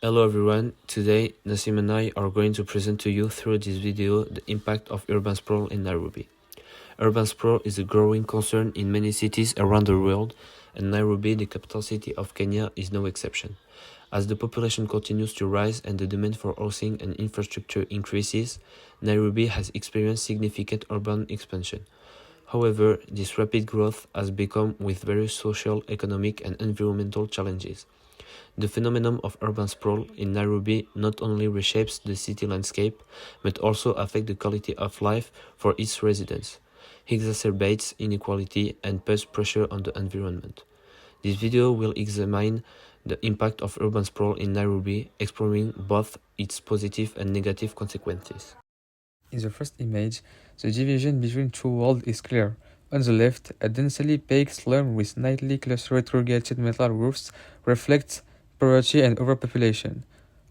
Hello everyone, today Nassim and I are going to present to you through this video the impact of urban sprawl in Nairobi. Urban sprawl is a growing concern in many cities around the world, and Nairobi, the capital city of Kenya, is no exception. As the population continues to rise and the demand for housing and infrastructure increases, Nairobi has experienced significant urban expansion. However, this rapid growth has become with various social, economic and environmental challenges. The phenomenon of urban sprawl in Nairobi not only reshapes the city landscape, but also affects the quality of life for its residents, exacerbates inequality and puts pressure on the environment. This video will examine the impact of urban sprawl in Nairobi, exploring both its positive and negative consequences. In the first image, the division between two worlds is clear. On the left, a densely packed slum with nightly clustered rugged metal roofs reflects poverty and overpopulation.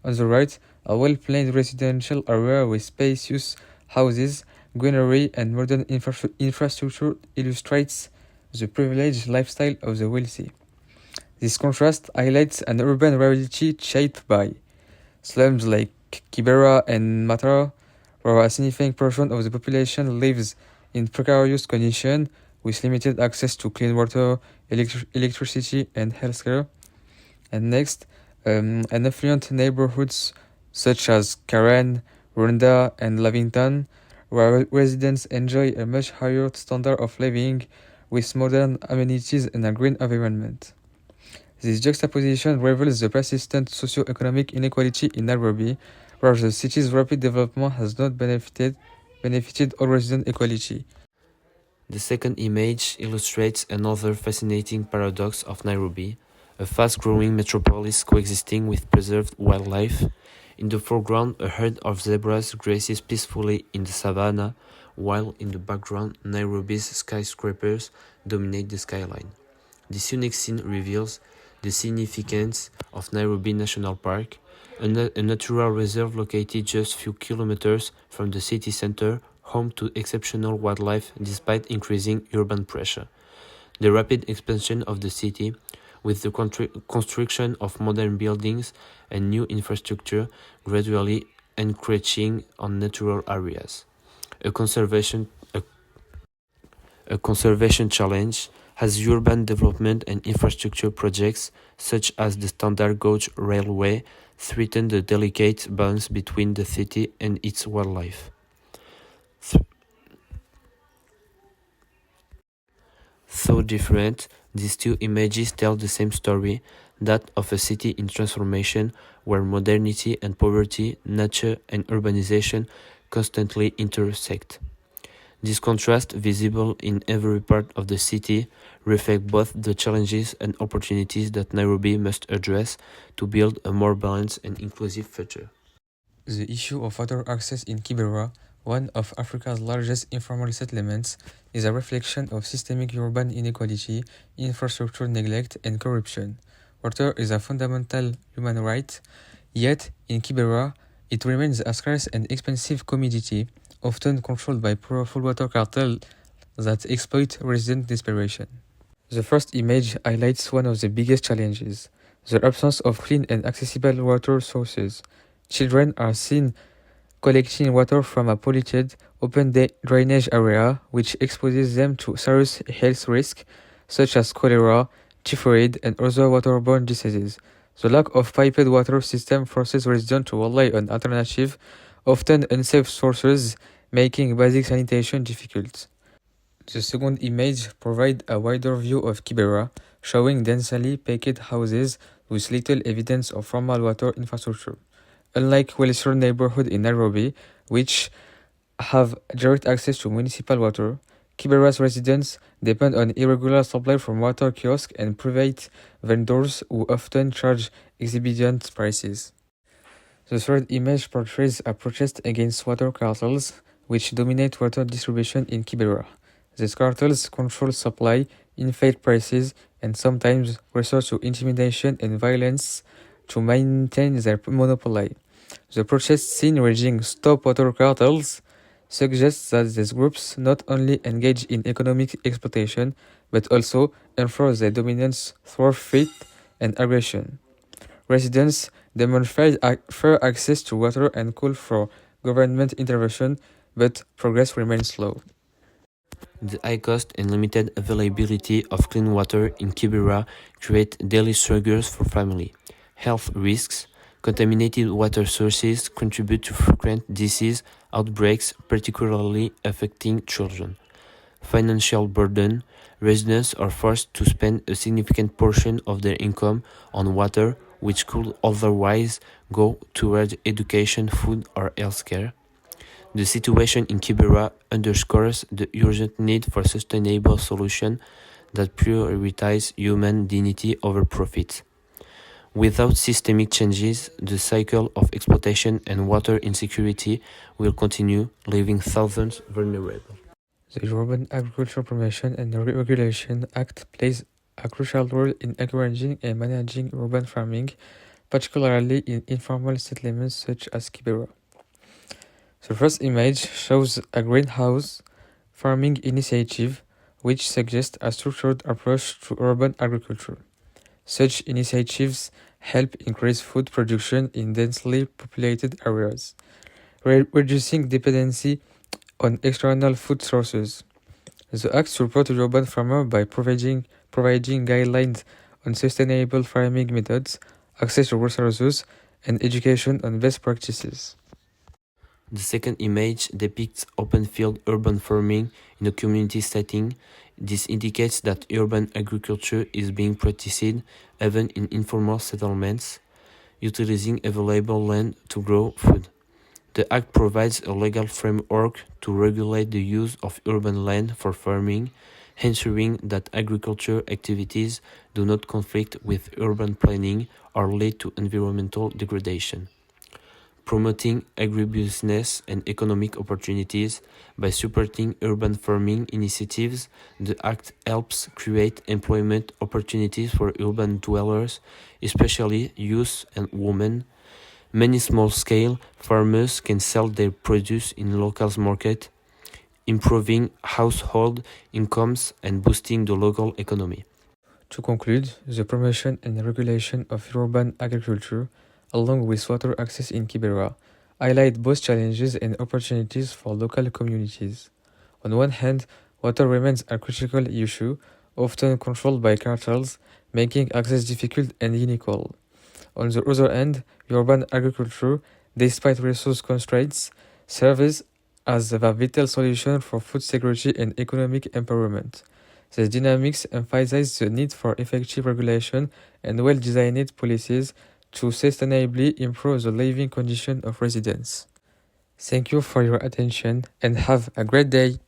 On the right, a well-planned residential area with spacious houses, greenery, and modern infrastructure illustrates the privileged lifestyle of the wealthy. This contrast highlights an urban reality shaped by slums like Kibera and Matara, where a significant portion of the population lives in precarious conditions with limited access to clean water, electricity, and healthcare. And next, affluent neighborhoods such as Karen, Rwanda, and Lavington, where residents enjoy a much higher standard of living with modern amenities and a green environment. This juxtaposition reveals the persistent socio-economic inequality in Nairobi, where the city's rapid development has not benefited all resident equality. The second image illustrates another fascinating paradox of Nairobi, a fast-growing metropolis coexisting with preserved wildlife. In the foreground, a herd of zebras grazes peacefully in the savannah, while in the background, Nairobi's skyscrapers dominate the skyline. This unique scene reveals the significance of Nairobi National Park, a natural reserve located just a few kilometers from the city center, home to exceptional wildlife despite increasing urban pressure. The rapid expansion of the city, with the construction of modern buildings and new infrastructure gradually encroaching on natural areas. A conservation challenge has urban development and infrastructure projects such as the Standard Gauge Railway threaten the delicate balance between the city and its wildlife. Though different, these two images tell the same story, that of a city in transformation where modernity and poverty, nature and urbanization constantly intersect. This contrast, visible in every part of the city, reflects both the challenges and opportunities that Nairobi must address to build a more balanced and inclusive future. The issue of water access in Kibera, one of Africa's largest informal settlements, is a reflection of systemic urban inequality, infrastructure neglect, and corruption. Water is a fundamental human right, yet in Kibera, it remains a scarce and expensive commodity, often controlled by powerful water cartels that exploit resident desperation. The first image highlights one of the biggest challenges: the absence of clean and accessible water sources. Children are seen collecting water from a polluted, open drainage area, which exposes them to serious health risks such as cholera, typhoid, and other waterborne diseases. The lack of piped water system forces residents to rely on alternative, often unsafe sources, making basic sanitation difficult. The second image provides a wider view of Kibera, showing densely packed houses with little evidence of formal water infrastructure. Unlike wealthier neighborhoods in Nairobi, which have direct access to municipal water, Kibera's residents depend on irregular supply from water kiosks and private vendors who often charge exorbitant prices. The third image portrays a protest against water cartels, which dominate water distribution in Kibera. These cartels control supply, inflate prices, and sometimes resort to intimidation and violence to maintain their monopoly. The protest scene raging Stop Water Cartels suggests that these groups not only engage in economic exploitation, but also enforce their dominance through threat and aggression. Residents demonstrate fair access to water and call for government intervention, but progress remains slow. The high cost and limited availability of clean water in Kibera create daily struggles for family. Health risks, contaminated water sources contribute to frequent disease outbreaks, particularly affecting children. Financial burden, residents are forced to spend a significant portion of their income on water, which could otherwise go towards education, food, or healthcare. The situation in Kibera underscores the urgent need for sustainable solutions that prioritize human dignity over profit. Without systemic changes, the cycle of exploitation and water insecurity will continue, leaving thousands vulnerable. The Urban Agriculture Promotion and Regulation Act plays a crucial role in encouraging and managing urban farming, particularly in informal settlements such as Kibera. The first image shows a greenhouse farming initiative which suggests a structured approach to urban agriculture. Such initiatives help increase food production in densely populated areas, reducing dependency on external food sources. The Act supports urban farmers by providing guidelines on sustainable farming methods, access to resources, and education on best practices. The second image depicts open-field urban farming in a community setting. This indicates that urban agriculture is being practiced even in informal settlements, utilizing available land to grow food. The Act provides a legal framework to regulate the use of urban land for farming, ensuring that agriculture activities do not conflict with urban planning or lead to environmental degradation. Promoting agribusiness and economic opportunities by supporting urban farming initiatives, the Act helps create employment opportunities for urban dwellers, especially youth and women. Many small-scale farmers can sell their produce in local market, improving household incomes and boosting the local economy. To conclude, the promotion and regulation of urban agriculture, along with water access in Kibera, highlight both challenges and opportunities for local communities. On one hand, water remains a critical issue, often controlled by cartels, making access difficult and unequal. On the other hand, urban agriculture, despite resource constraints, serves as a vital solution for food security and economic empowerment. These dynamics emphasize the need for effective regulation and well-designed policies to sustainably improve the living conditions of residents. Thank you for your attention and have a great day.